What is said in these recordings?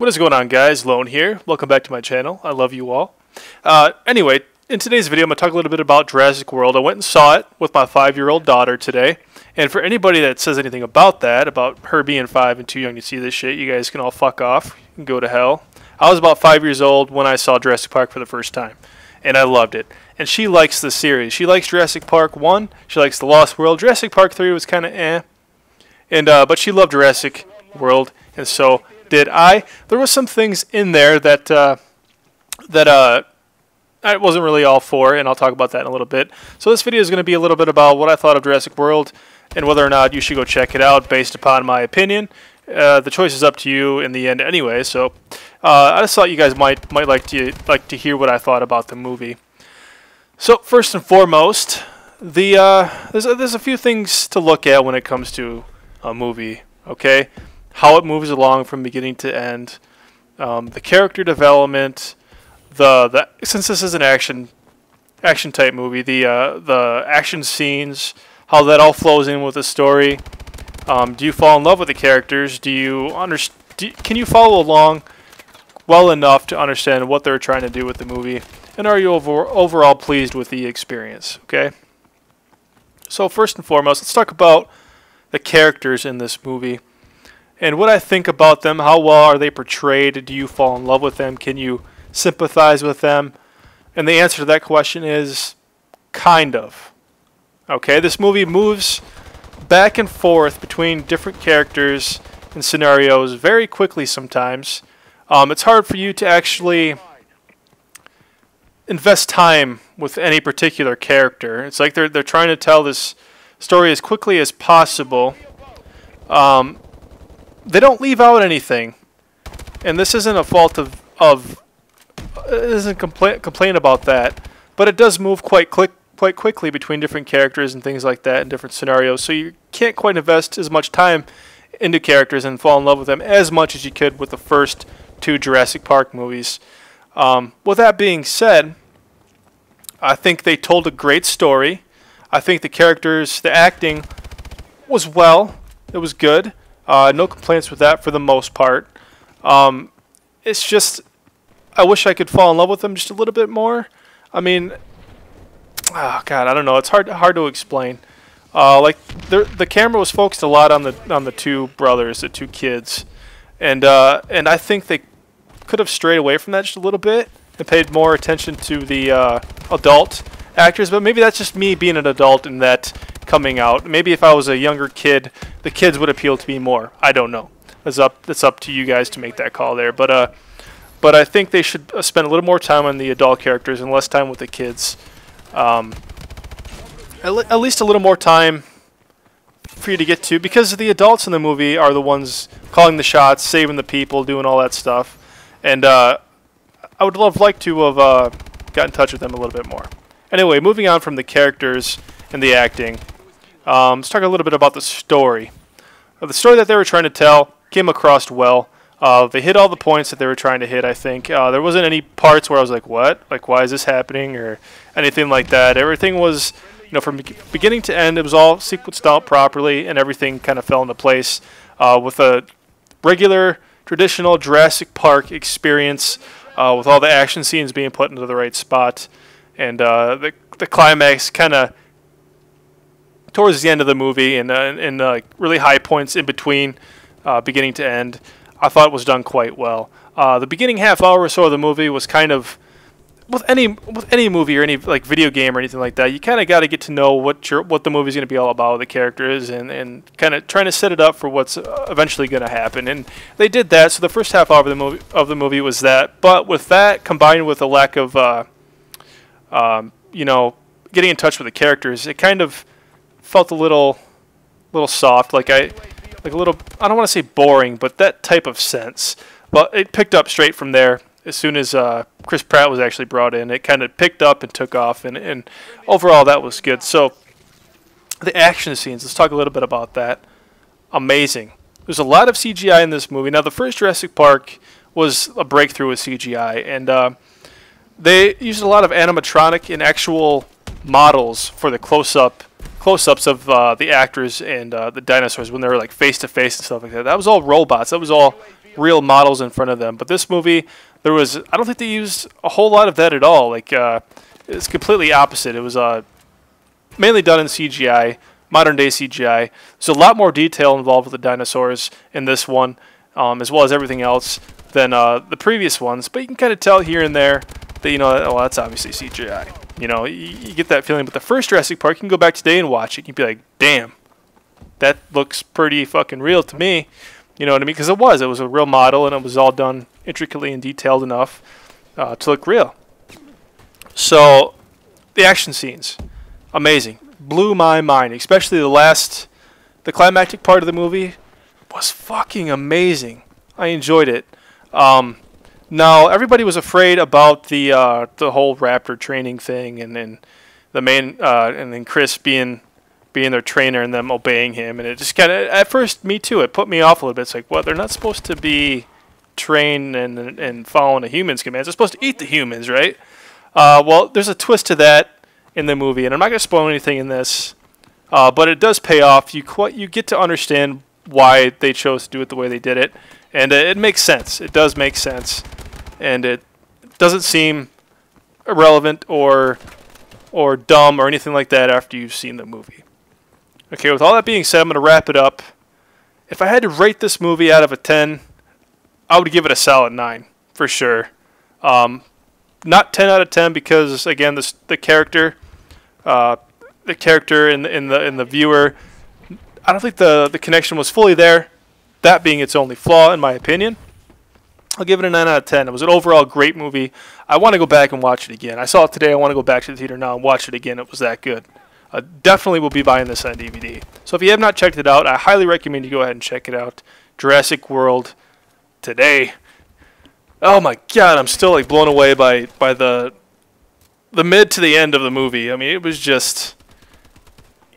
What is going on, guys? Lone here. Welcome back to my channel. I love you all. Anyway, in today's video, I'm going to talk a little bit about Jurassic World. I went and saw it with my 5-year-old daughter today. And for anybody that says anything about that, about her being 5 and too young to see this shit, you guys can all fuck off and go to hell. I was about 5 years old when I saw Jurassic Park for the first time. And I loved it. And she likes the series. She likes Jurassic Park 1. She likes The Lost World. Jurassic Park 3 was kind of eh. And but she loved Jurassic World, and so did I. There was some things in there that I wasn't really all for, and I'll talk about that in a little bit. So this video is going to be a little bit about what I thought of Jurassic World and whether or not you should go check it out based upon my opinion. The choice is up to you in the end anyway. So I just thought you guys might like to hear what I thought about the movie. So first and foremost, there's a few things to look at when it comes to a movie. Okay, how it moves along from beginning to end, the character development, since this is an action type movie, the action scenes, how that all flows in with the story. Do you fall in love with the characters? Can you follow along well enough to understand what they're trying to do with the movie? And are you overall pleased with the experience? Okay. So first and foremost, let's talk about the characters in this movie and what I think about them. How well are they portrayed? Do you fall in love with them? Can you sympathize with them? And the answer to that question is kind of. Okay, this movie moves back and forth between different characters and scenarios very quickly sometimes. It's hard for you to actually invest time with any particular character. It's like they're trying to tell this story as quickly as possible. They don't leave out anything, and this isn't a fault of it isn't complain about that, but it does move quite quickly between different characters and things like that in different scenarios. So you can't quite invest as much time into characters and fall in love with them as much as you could with the first 2 Jurassic Park movies. With that being said, I think they told a great story. I think the characters, the acting was it was good. No complaints with that for the most part. It's just, I wish I could fall in love with them just a little bit more. I mean, oh God, I don't know. It's hard to explain. Like the camera was focused a lot on the 2 brothers, the 2 kids, and I think they could have strayed away from that just a little bit and paid more attention to the adult actors. But maybe that's just me being an adult and that coming out. Maybe if I was a younger kid, the kids would appeal to me more. I don't know. It's up to you guys to make that call there. But I think they should spend a little more time on the adult characters and less time with the kids. At least a little more time for you to get to, because the adults in the movie are the ones calling the shots, saving the people, doing all that stuff. And I would like to have got in touch with them a little bit more. Anyway, moving on from the characters and the acting, let's talk a little bit about the story. The story that they were trying to tell came across well. They hit all the points that they were trying to hit, I think. There wasn't any parts where I was like, what? Like, why is this happening? Or anything like that. Everything was, from beginning to end, it was all sequenced out properly, and everything kind of fell into place with a regular, traditional Jurassic Park experience, with all the action scenes being put into the right spot. And the climax kind of towards the end of the movie, and really high points in between, beginning to end, I thought it was done quite well. The beginning half hour or so of the movie was kind of, with any movie or any like video game or anything like that, you kind of got to get to know what the movie's going to be all about, the characters, and kind of trying to set it up for what's eventually going to happen. And they did that. So the first half hour of the movie was that. But with that combined with a lack of getting in touch with the characters, it kind of felt a little soft, like a little, I don't want to say boring, but that type of sense. But it picked up straight from there. As soon as Chris Pratt was actually brought in, it kind of picked up and took off, and overall that was good. So the action scenes, let's talk a little bit about that. Amazing. There's a lot of CGI in this movie. Now, the first Jurassic Park was a breakthrough with CGI, and they used a lot of animatronic and actual models for the close-ups of the actors and the dinosaurs when they were like face to face and stuff like that. That was all robots. That was all real models in front of them. But this movie, I don't think they used a whole lot of that at all. Like, it's completely opposite. It was mainly done in CGI, modern day CGI. There's a lot more detail involved with the dinosaurs in this one, as well as everything else than the previous ones. But you can kind of tell here and there that, you know, oh, that's obviously CGI. You know, you get that feeling. But the first Jurassic Park, you can go back today and watch it. You can be like, damn, that looks pretty fucking real to me. You know what I mean? Because it was a real model, and it was all done intricately and detailed enough to look real. So, the action scenes, amazing. Blew my mind, especially the climactic part of the movie was fucking amazing. I enjoyed it. Now, everybody was afraid about the whole raptor training thing, and then the main, and then Chris being their trainer and them obeying him, and it just kind of, at first, me too, it put me off a little bit. It's like, what, they're not supposed to be trained and following a human's commands. They're supposed to eat the humans, right? Well, there's a twist to that in the movie, and I'm not going to spoil anything in this, but it does pay off. You get to understand why they chose to do it the way they did it, and it makes sense. It does make sense, and it doesn't seem irrelevant or dumb or anything like that after you've seen the movie. Okay, with all that being said, I'm going to wrap it up. If I had to rate this movie out of a 10, I would give it a solid 9, for sure. Not 10 out of 10 because, again, the character and the viewer, I don't think the connection was fully there, that being its only flaw, in my opinion. I'll give it a 9 out of 10. It was an overall great movie. I want to go back and watch it again. I saw it today. I want to go back to the theater now and watch it again. It was that good. Definitely will be buying this on DVD. So if you have not checked it out, I highly recommend you go ahead and check it out. Jurassic World today. Oh my god, I'm still like blown away by the mid to the end of the movie. I mean, it was just,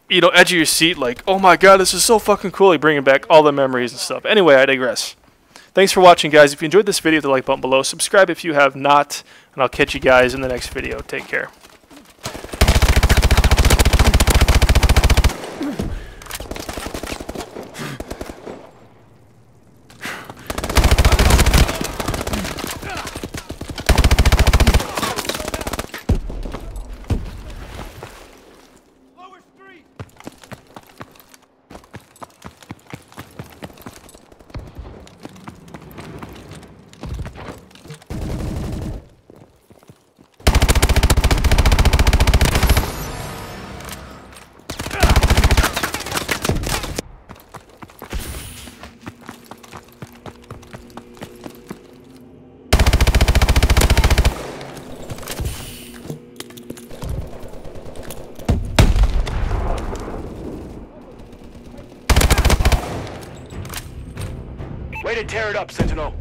you know, edge of your seat, like, oh my god, this is so fucking cool. Like, bringing back all the memories and stuff. Anyway, I digress. Thanks for watching, guys. If you enjoyed this video, hit the like button below. Subscribe if you have not, and I'll catch you guys in the next video. Take care. Way to tear it up, Sentinel.